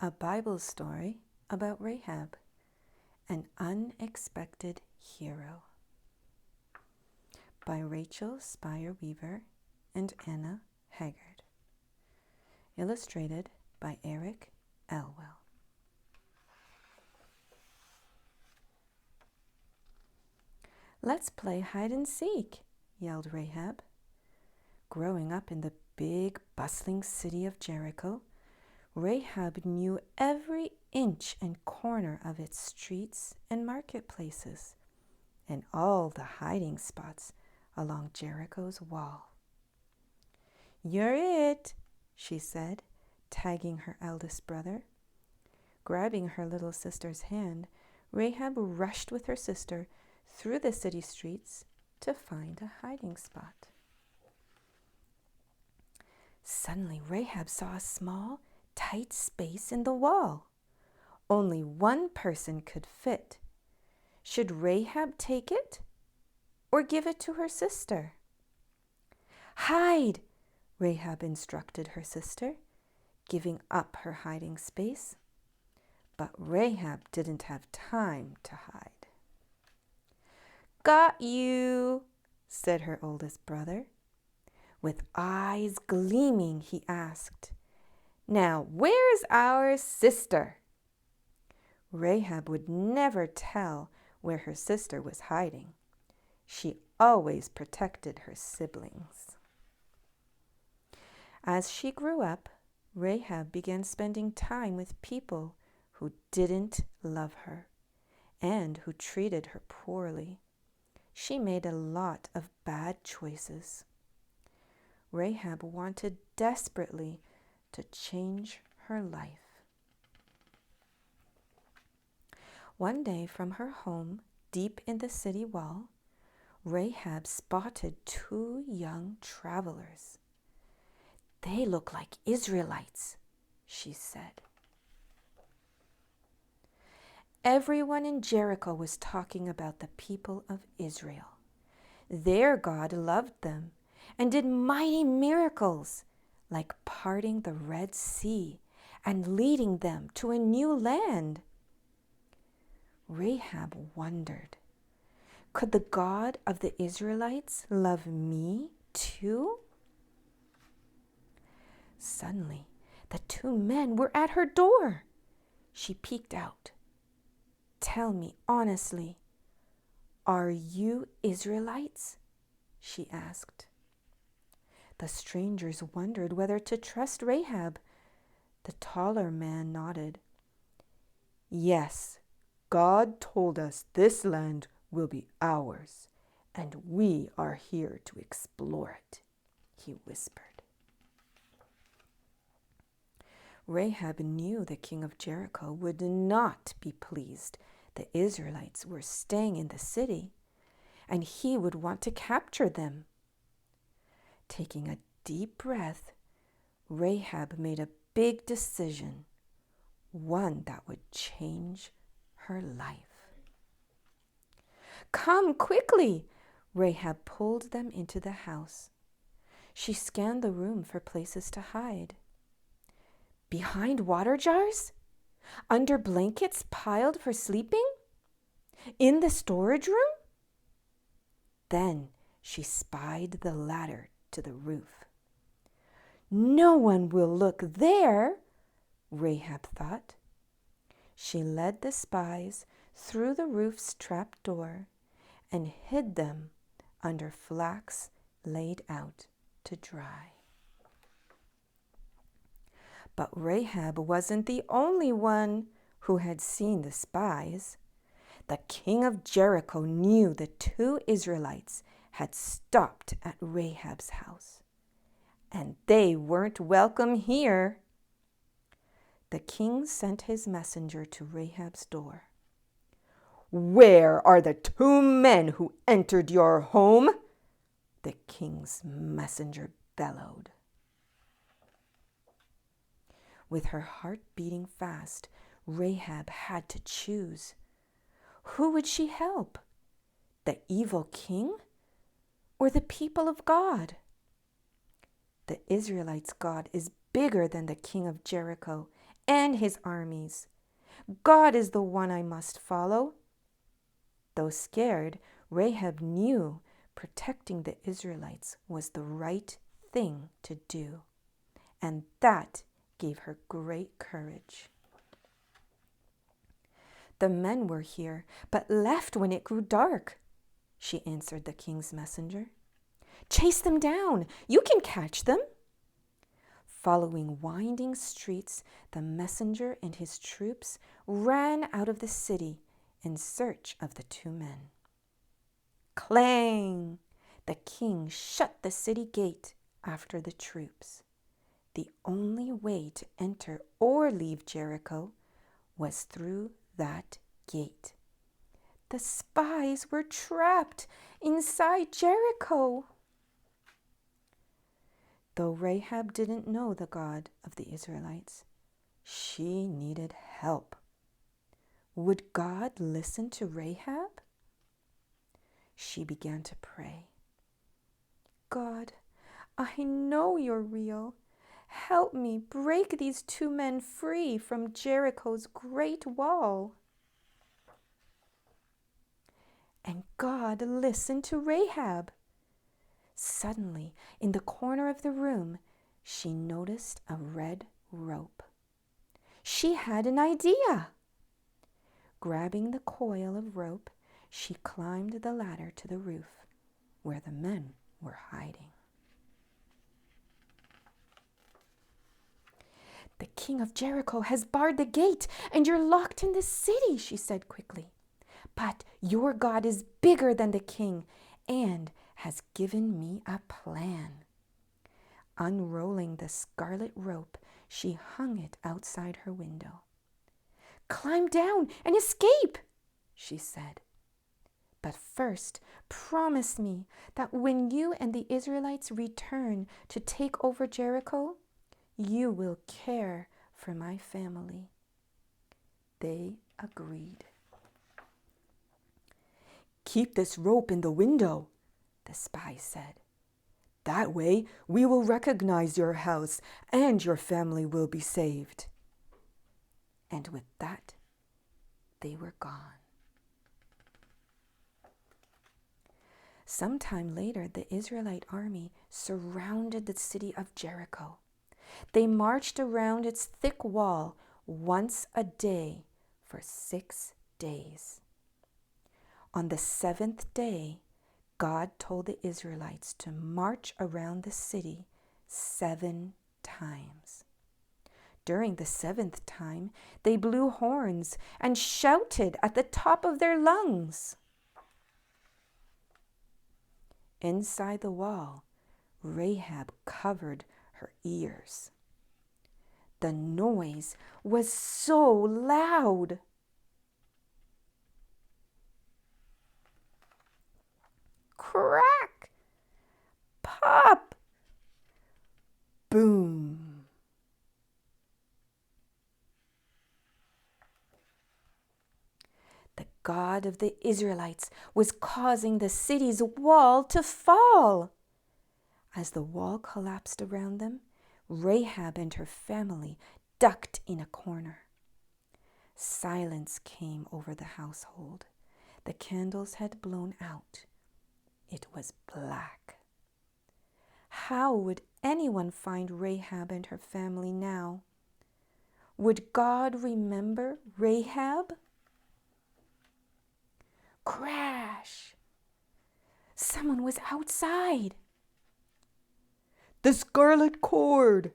A Bible story about Rahab, an unexpected hero, by Rachel Spier Weaver and Anna Haggard. Illustrated by Eric Elwell. "Let's play hide and seek," yelled Rahab. Growing up in the big, bustling city of Jericho, Rahab knew every inch and corner of its streets and marketplaces, and all the hiding spots along Jericho's wall. "You're it," she said, tagging her eldest brother. Grabbing her little sister's hand, Rahab rushed with her sister through the city streets to find a hiding spot. Suddenly, Rahab saw a small, tight space in the wall. Only one person could fit. Should Rahab take it or give it to her sister? "Hide," Rahab instructed her sister, giving up her hiding space. But Rahab didn't have time to hide. "Got you," said her oldest brother. With eyes gleaming, he asked, "Now, where's our sister?" Rahab would never tell where her sister was hiding. She always protected her siblings. As she grew up, Rahab began spending time with people who didn't love her and who treated her poorly. She made a lot of bad choices. Rahab wanted desperately to change her life. One day, from her home deep in the city wall, Rahab spotted two young travelers. "They look like Israelites," she said. Everyone in Jericho was talking about the people of Israel. Their God loved them and did mighty miracles, like parting the Red Sea and leading them to a new land. Rahab wondered, could the God of the Israelites love me too? Suddenly, the two men were at her door. She peeked out. "Tell me honestly, are you Israelites?" she asked. The strangers wondered whether to trust Rahab. The taller man nodded. "Yes, God told us this land will be ours, and we are here to explore it," he whispered. Rahab knew the king of Jericho would not be pleased the Israelites were staying in the city, and he would want to capture them. Taking a deep breath, Rahab made a big decision, one that would change her life. "Come quickly!" Rahab pulled them into the house. She scanned the room for places to hide. Behind water jars? Under blankets piled for sleeping? In the storage room? Then she spied the ladder to the roof. "No one will look there," Rahab thought. She led the spies through the roof's trap door and hid them under flax laid out to dry. But Rahab wasn't the only one who had seen the spies. The king of Jericho knew the two Israelites had stopped at Rahab's house, and they weren't welcome here. The king sent his messenger to Rahab's door. "Where are the two men who entered your home?" the king's messenger bellowed. With her heart beating fast, Rahab had to choose. Who would she help? The evil king or the people of God? The Israelites' God is bigger than the king of Jericho and his armies. God is the one I must follow." Though scared, Rahab knew protecting the Israelites was the right thing to do, and that gave her great courage. "The men were here, but left when it grew dark," she answered the king's messenger. "Chase them down. You can catch them." Following winding streets, the messenger and his troops ran out of the city in search of the two men. Clang! The king shut the city gate after the troops. The only way to enter or leave Jericho was through that gate. The spies were trapped inside Jericho. Though Rahab didn't know the God of the Israelites, she needed help. Would God listen to Rahab? She began to pray. "God, I know you're real. Help me break these two men free from Jericho's great wall." And God listened to Rahab. Suddenly, in the corner of the room, she noticed a red rope. She had an idea. Grabbing the coil of rope, she climbed the ladder to the roof where the men were hiding. "The king of Jericho has barred the gate, and you're locked in the city," she said quickly. "But your God is bigger than the king and has given me a plan." Unrolling the scarlet rope, she hung it outside her window. "Climb down and escape," she said. "But first, promise me that when you and the Israelites return to take over Jericho, you will care for my family." They agreed. "Keep this rope in the window," the spy said. "That way we will recognize your house and your family will be saved." And with that, they were gone. Sometime later, the Israelite army surrounded the city of Jericho. They marched around its thick wall once a day for 6 days. On the 7th day, God told the Israelites to march around the city 7 times. During the 7th time, they blew horns and shouted at the top of their lungs. Inside the wall, Rahab covered her ears. The noise was so loud. Crack! Pop! Boom! The God of the Israelites was causing the city's wall to fall. As the wall collapsed around them, Rahab and her family ducked in a corner. Silence came over the household. The candles had blown out. It was black. How would anyone find Rahab and her family now? Would God remember Rahab? Crash! Someone was outside. "The scarlet cord!"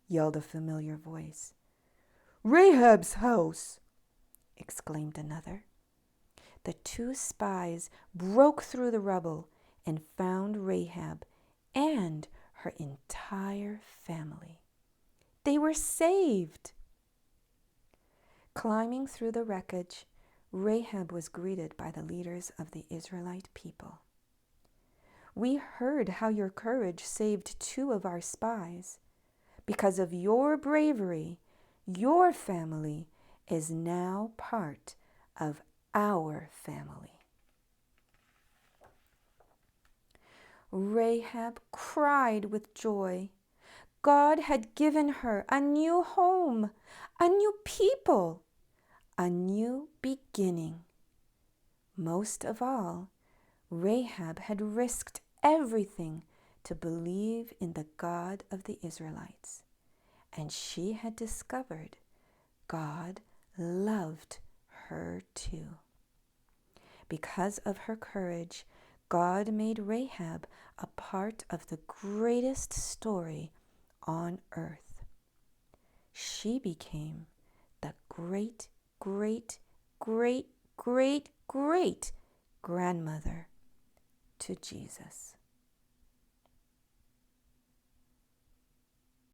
yelled a familiar voice. "Rahab's house!" exclaimed another. The two spies broke through the rubble and found Rahab and her entire family. They were saved. Climbing through the wreckage, Rahab was greeted by the leaders of the Israelite people. "We heard how your courage saved 2 of our spies. Because of your bravery, your family is now part of our family." Rahab cried with joy. God had given her a new home, a new people, a new beginning. Most of all, Rahab had risked everything to believe in the God of the Israelites, and she had discovered God loved her too. Because of her courage, God made Rahab a part of the greatest story on earth. She became the great, great, great, great, great grandmother to Jesus.